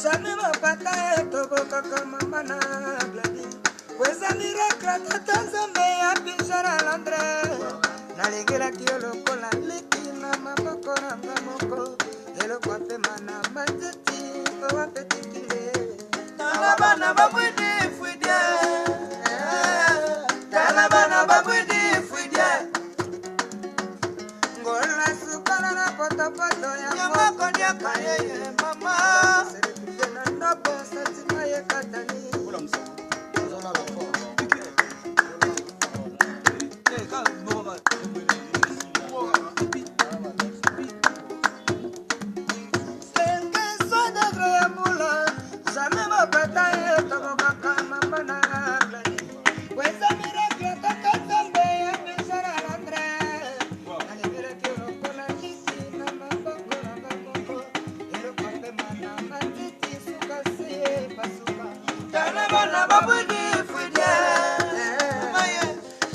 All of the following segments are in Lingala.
jamais mapata toboka kama mana gladi weza miracle tata nzambe ya bishara Londres nalingela kiolo kola liki na maboko nanga moko eloko pema na matiti kwa petitile talabana babudi fudia talabana babudi fudia ngola sukala na poto ya moko dia kaye mama na bosa timaye katani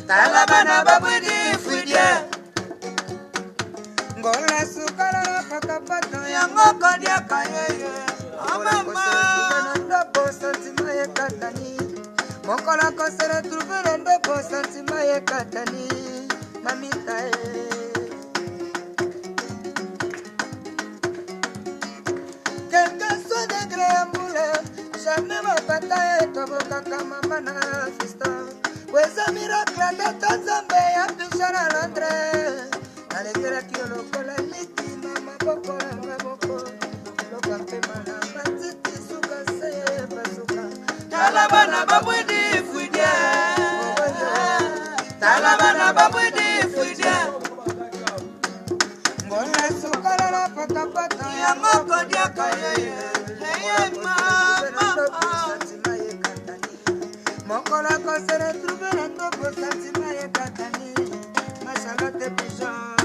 Talabana babudi fudia ngola sukala na pakapato ya ngoko dia kayeye mama ndo bosa timaye katani mokola kosere trouver ndo bosa timaye katani mamita quelqu'un soit d'agréable jamais ma bataille toboka kama mana fiston weza miracle tata nzambe ya bishara Londres nalekela kiolo kola liki na maboko nanga moko loka mpema na matiti suka seye basuka talabana babudi fudia talabana babudi fudia ngona sukala na patapata ya moko dia kayeye hey mama mokola kosere trouver ndo bosantima ye katani mashala te pigeon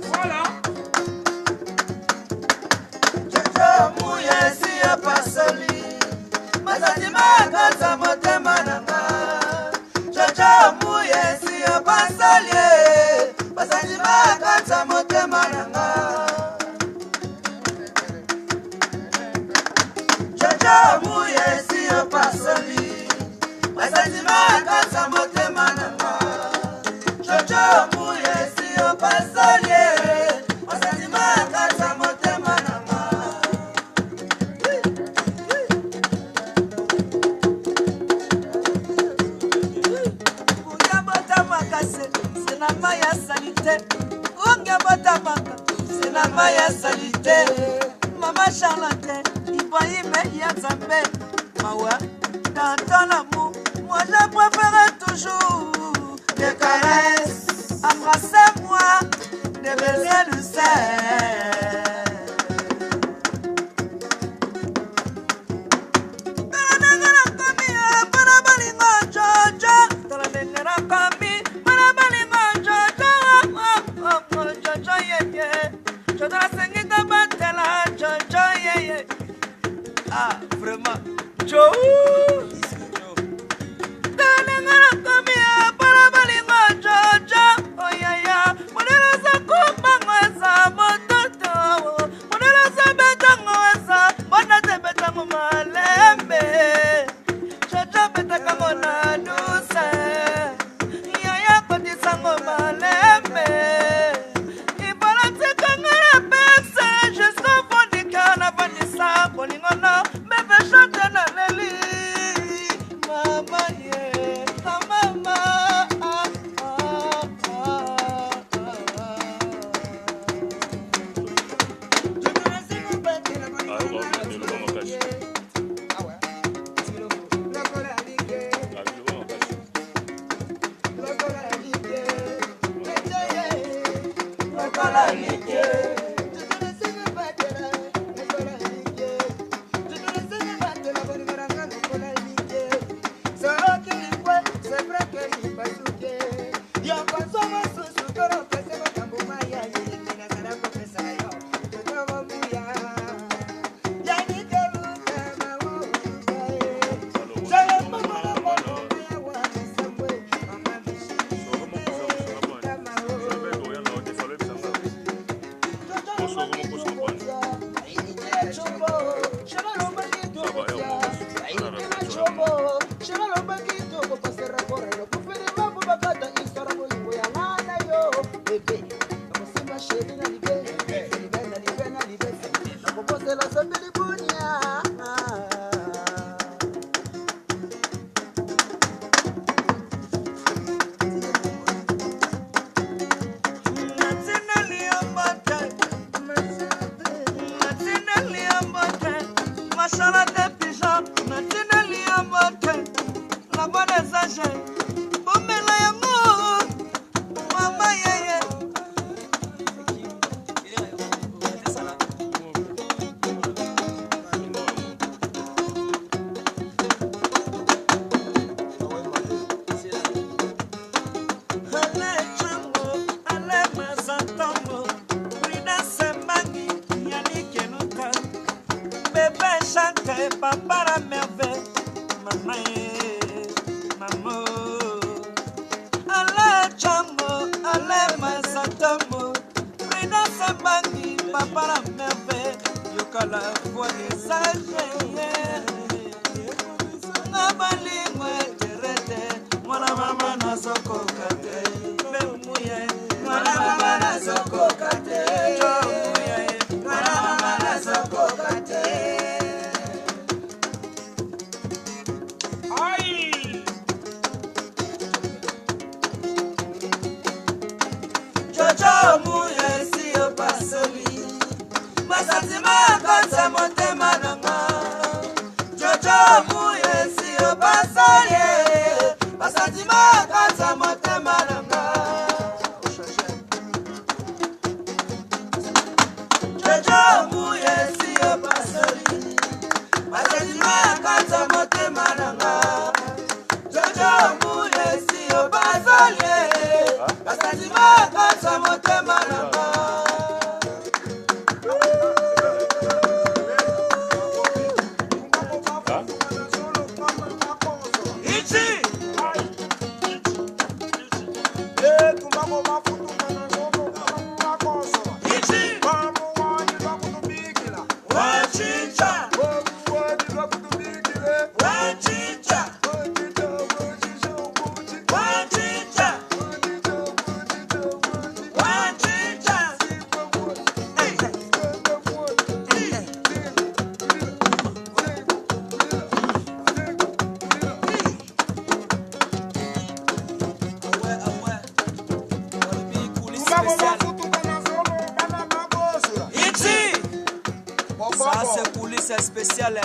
voilà Jojo muye siya pasoli masantima kaza motema nanga muye siyo pasalie basanjima kata motema nanga Jojo muye siyo pasali basanjima kata motema nanga Jojo muye siyo pasalie basanjima kata motema nanga c'est la maya salité. Onge bota maka, c'est la maya salité. Mama Charlotte, Ibrahim Yazambe. Mawa, dans ton amour, moi je préfère toujours des caresses. Embrassez-moi, des baisers douces. Ah, vraiment, Joe. Papara merveille, maman, maman. Ale chango, ale masatomo, Frida Sambangi, papara merveille, yokala voix des sages. Nabali mwe terete, mwana mama na soko kate, bemuye, mwana mama na soko kate, chomuye, mwana mama na soko kate. Ça c'est coulisses spéciales.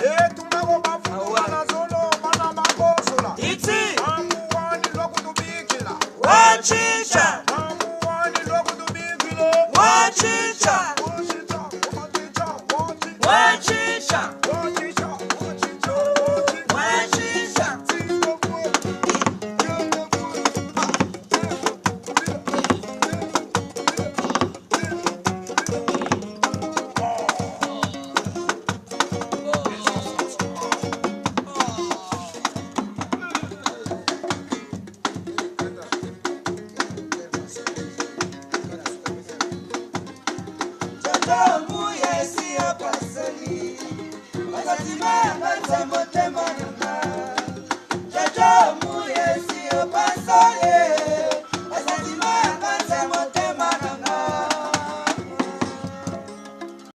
Motema